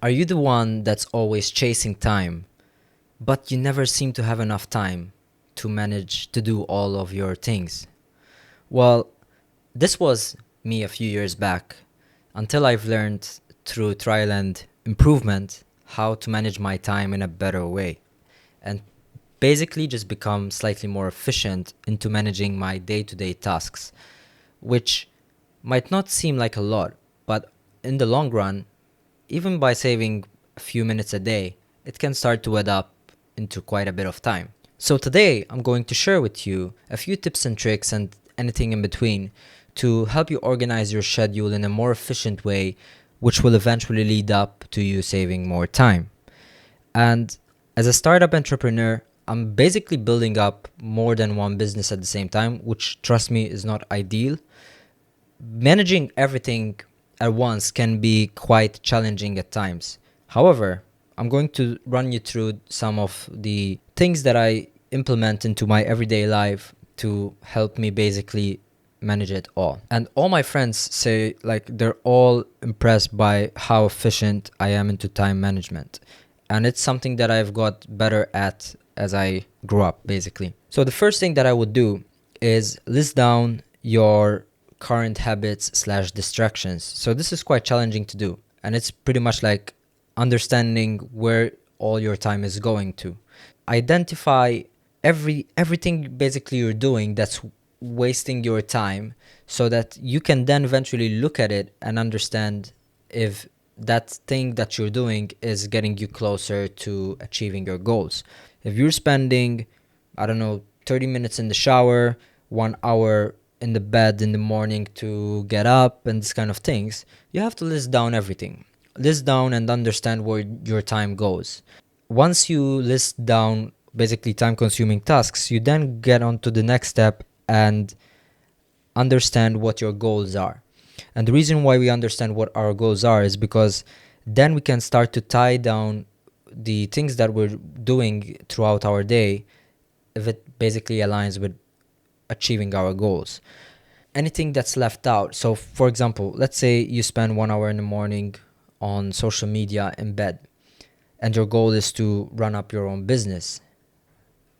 Are you the one that's always chasing time, but you never seem to have enough time to manage to do all of your things? Well, this was me a few years back until I've learned through trial and improvement how to manage my time in a better way and basically just become slightly more efficient into managing my day-to-day tasks, which might not seem like a lot, but in the long run, even by saving a few minutes a day, it can start to add up into quite a bit of time. So today, I'm going to share with you a few tips and tricks and anything in between to help you organize your schedule in a more efficient way, which will eventually lead up to you saving more time. And as a startup entrepreneur, I'm basically building up more than one business at the same time, which, trust me, is not ideal. Managing everything at once can be quite challenging at times. However, I'm going to run you through some of the things that I implement into my everyday life to help me basically manage it all. And all my friends say like they're all impressed by how efficient I am into time management. And it's something that I've got better at as I grew up basically. So the first thing that I would do is list down your current habits slash distractions. So this is quite challenging to do, and it's pretty much like understanding where all your time is going to. Identify everything basically you're doing that's wasting your time, so that you can then eventually look at it and understand if that thing that you're doing is getting you closer to achieving your goals. If you're spending, I don't know, 30 minutes in the shower, 1 hour in the bed in the morning to get up and this kind of things, you have to list down everything. List down and understand where your time goes. Once you list down basically time consuming tasks, you then get on to the next step and understand what your goals are. And the reason why we understand what our goals are is because then we can start to tie down the things that we're doing throughout our day if it basically aligns with achieving our goals. Anything that's left out. So, for example, let's say you spend 1 hour in the morning on social media in bed, and your goal is to run up your own business.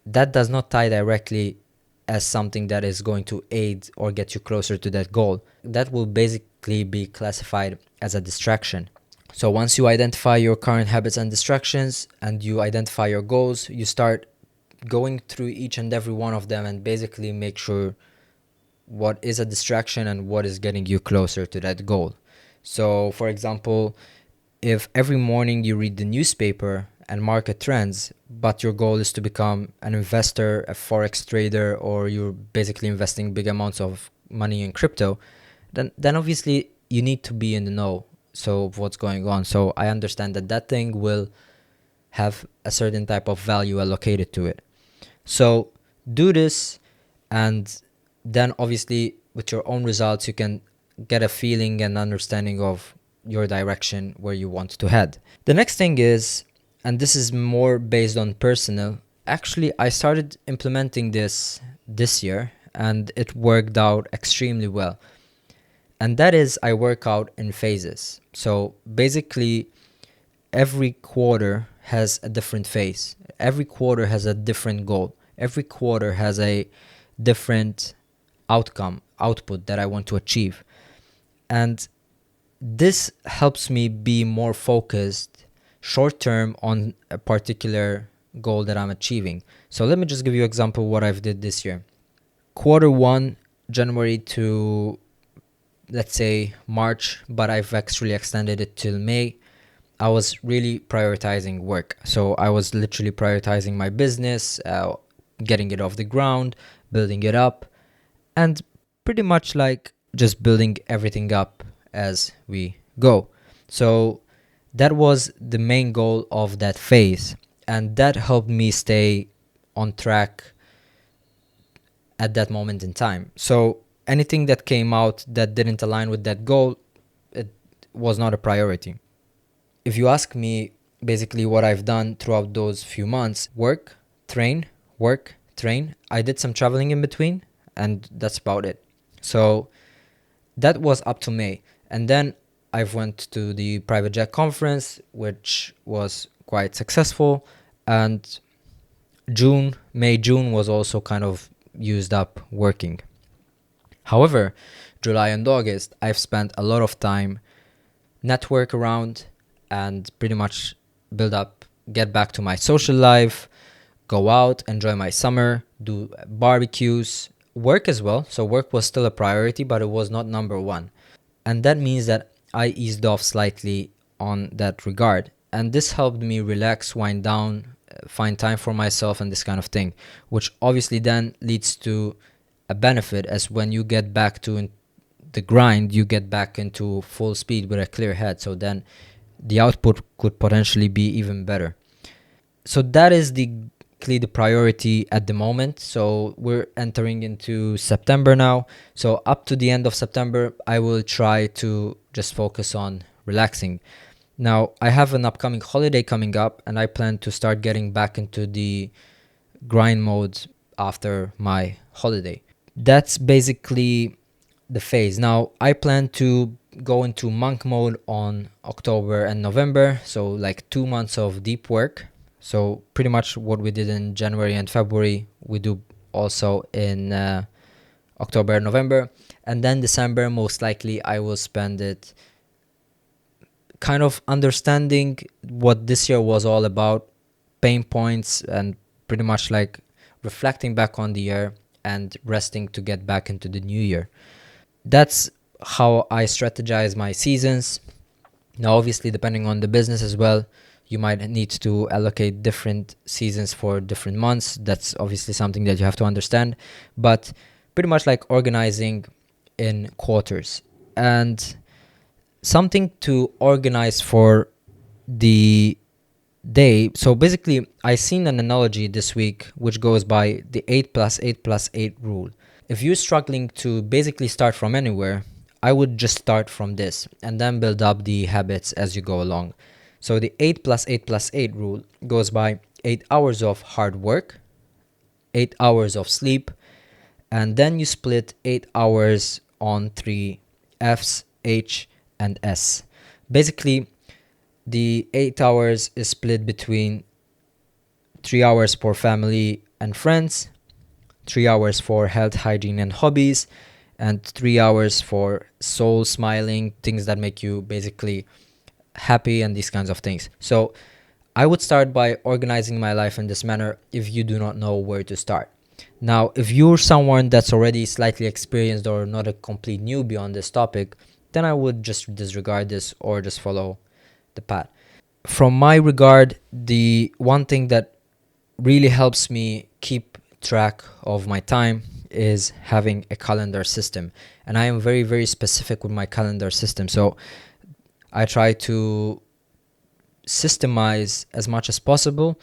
That does not tie directly as something that is going to aid or get you closer to that goal. That will basically be classified as a distraction. So once you identify your current habits and distractions and you identify your goals, you start going through each and every one of them and basically make sure what is a distraction and what is getting you closer to that goal. So, for example, if every morning you read the newspaper and market trends, but your goal is to become an investor, a forex trader, or you're basically investing big amounts of money in crypto, then obviously you need to be in the know so of what's going on. So I understand that thing will have a certain type of value allocated to it. So do this, and then obviously with your own results you can get a feeling and understanding of your direction where you want to head. The next thing is, and this is more based on personal, actually I started implementing this year and it worked out extremely well. And that is, I work out in phases. So basically every quarter has a different phase. Every quarter has a different goal. Every quarter has a different output that I want to achieve. And this helps me be more focused short term on a particular goal that I'm achieving. So let me just give you an example of what I've did this year. Quarter one, January to let's say March, but I've actually extended it till May. I was really prioritizing work. So I was literally prioritizing my business, getting it off the ground, building it up, and pretty much like just building everything up as we go. So that was the main goal of that phase, and that helped me stay on track at that moment in time. So anything that came out that didn't align with that goal, it was not a priority. If you ask me basically what I've done throughout those few months, work, train. I did some traveling in between, and that's about it. So that was up to May. And then I've went to the private jet conference, which was quite successful, and June was also kind of used up working. However, July and August, I've spent a lot of time network around and pretty much build up, get back to my social life, go out, enjoy my summer, do barbecues, work as well. So work was still a priority, but it was not number one. And that means that I eased off slightly on that regard. And this helped me relax, wind down, find time for myself, and this kind of thing, which obviously then leads to a benefit, as when you get back to the grind, you get back into full speed with a clear head. So then the output could potentially be even better. So that is the priority at the moment. So we're entering into September now. So up to the end of September, I will try to just focus on relaxing. Now, I have an upcoming holiday coming up, and I plan to start getting back into the grind mode after my holiday. That's basically the phase. Now, I plan to go into monk mode on October and November, so like 2 months of deep work. So pretty much what we did in January and February, we do also in October and November. And then December, most likely I will spend it kind of understanding what this year was all about, pain points, and pretty much like reflecting back on the year and resting to get back into the new year. That's how I strategize my seasons. Now, obviously, depending on the business as well, you might need to allocate different seasons for different months. That's obviously something that you have to understand, but pretty much like organizing in quarters. And something to organize for the day. So basically, I seen an analogy this week which goes by the 8+8+8 rule. If you're struggling to basically start from anywhere, I would just start from this and then build up the habits as you go along. So the 8+8+8 rule goes by 8 hours of hard work, 8 hours of sleep, and then you split 8 hours on 3 F's, H, and S. Basically, the 8 hours is split between 3 hours for family and friends, 3 hours for health, hygiene, and hobbies, and 3 hours for soul smiling, things that make you basically happy and these kinds of things. So I would start by organizing my life in this manner if you do not know where to start. Now, if you're someone that's already slightly experienced or not a complete newbie on this topic, then I would just disregard this or just follow the path. From my regard, the one thing that really helps me keep track of my time is having a calendar system. And I am very, very specific with my calendar system. So I try to systemize as much as possible.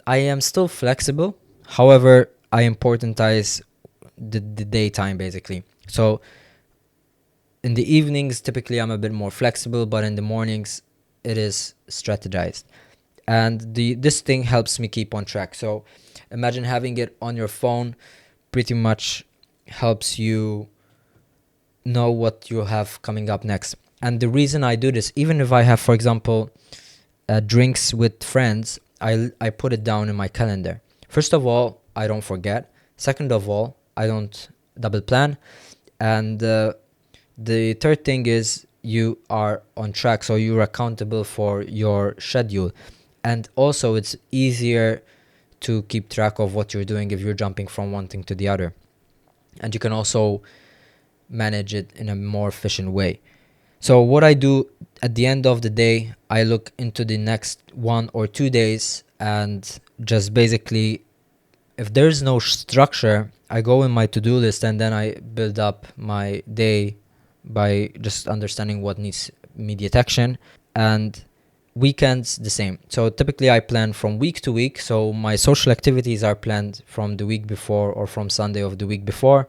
I am still flexible. However, I importantize the daytime basically. So in the evenings, typically I'm a bit more flexible, but in the mornings, it is strategized. And this thing helps me keep on track. So imagine having it on your phone pretty much helps you know what you have coming up next. And the reason I do this, even if I have, for example, drinks with friends, I put it down in my calendar. First of all, I don't forget. Second of all, I don't double plan. And the third thing is you are on track, so you're accountable for your schedule. And also, it's easier to keep track of what you're doing if you're jumping from one thing to the other. And you can also manage it in a more efficient way. So what I do at the end of the day, I look into the next 1 or 2 days and just basically, if there's no structure, I go in my to-do list and then I build up my day by just understanding what needs immediate action. And weekends, the same. So typically I plan from week to week. So my social activities are planned from the week before or from Sunday of the week before.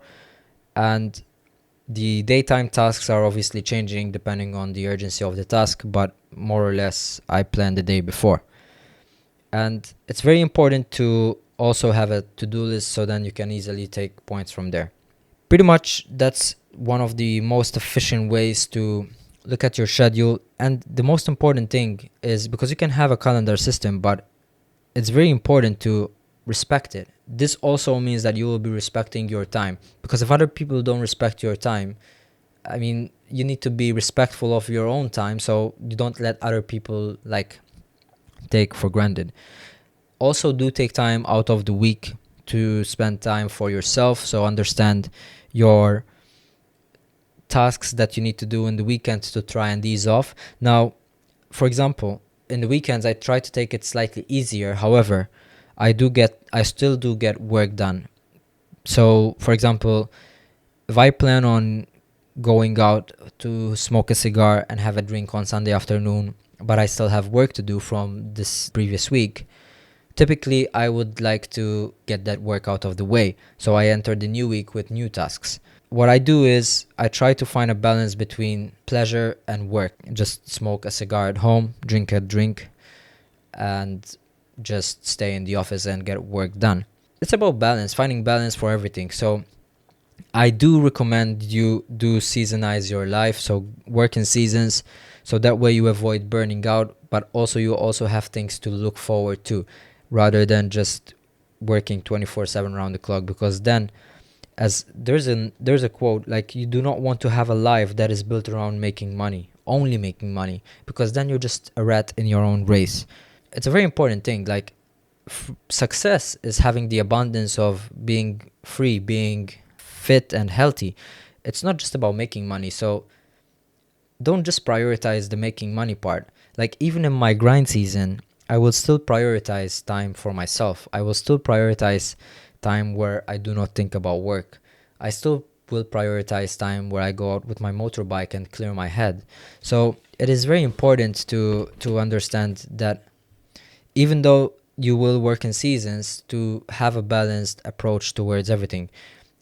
And the daytime tasks are obviously changing depending on the urgency of the task, but more or less I plan the day before. And it's very important to also have a to-do list so then you can easily take points from there. Pretty much that's one of the most efficient ways to look at your schedule. And the most important thing is, because you can have a calendar system, but it's very important to respect it. This also means that you will be respecting your time, because if other people don't respect your time, I mean, you need to be respectful of your own time, so you don't let other people like take for granted. Also, do take time out of the week to spend time for yourself, so understand your tasks that you need to do in the weekends to try and ease off. Now, for example, in the weekends I try to take it slightly easier. However, I still do get work done. So, for example, if I plan on going out to smoke a cigar and have a drink on Sunday afternoon, but I still have work to do from this previous week, typically I would like to get that work out of the way, so I enter the new week with new tasks. What I do is I try to find a balance between pleasure and work. Just smoke a cigar at home, drink a drink, and just stay in the office and get work done. It's about balance, finding balance for everything. So I do recommend you do seasonize your life, so work in seasons, so that way you avoid burning out, but also you also have things to look forward to, rather than just working 24/7 around the clock. Because then, as there's a quote, like, you do not want to have a life that is built around making money, only making money, because then you're just a rat in your own race. It's a very important thing. Like, success is having the abundance of being free, being fit and healthy. It's not just about making money. So don't just prioritize the making money part. Like, even in my grind season, I will still prioritize time for myself. I will still prioritize time where I do not think about work. I still will prioritize time where I go out with my motorbike and clear my head. So it is very important to understand that even though you will work in seasons, to have a balanced approach towards everything.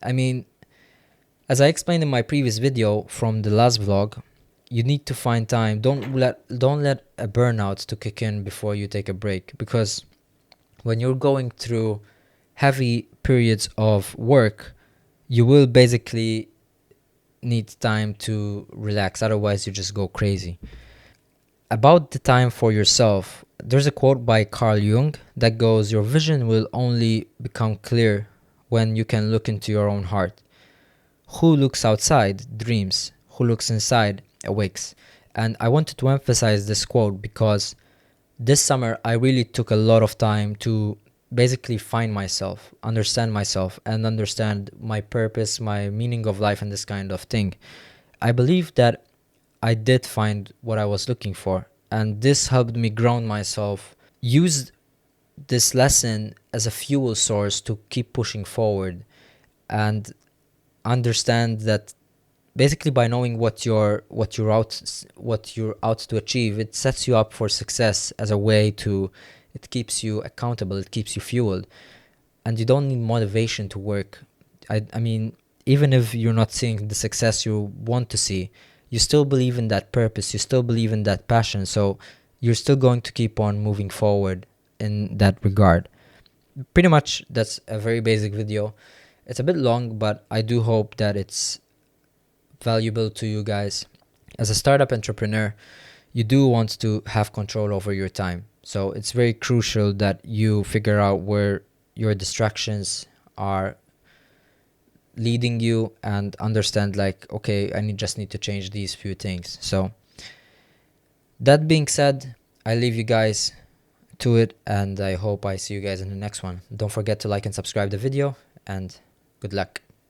I mean, as I explained in my previous video from the last vlog, you need to find time. Don't let a burnout to kick in before you take a break, because when you're going through heavy periods of work, you will basically need time to relax. Otherwise, you just go crazy. About the time for yourself, there's a quote by Carl Jung that goes, "Your vision will only become clear when you can look into your own heart. Who looks outside dreams, who looks inside awakes." And I wanted to emphasize this quote because this summer I really took a lot of time to basically find myself, understand myself, and understand my purpose, my meaning of life, and this kind of thing. I believe that I did find what I was looking for, and this helped me ground myself, use this lesson as a fuel source to keep pushing forward, and understand that basically by knowing what you're out to achieve, it sets you up for success as a way to, it keeps you accountable, it keeps you fueled, and you don't need motivation to work. I mean, even if you're not seeing the success you want to see, you still believe in that purpose, you still believe in that passion, so you're still going to keep on moving forward in that regard. Pretty much that's a very basic video. It's a bit long, but I do hope that it's valuable to you guys. As a startup entrepreneur, you do want to have control over your time. So it's very crucial that you figure out where your distractions are leading you and understand, like, okay, just need to change these few things. So that being said, I leave you guys to it, and I hope I see you guys in the next one. Don't forget to like and subscribe the video, and good luck.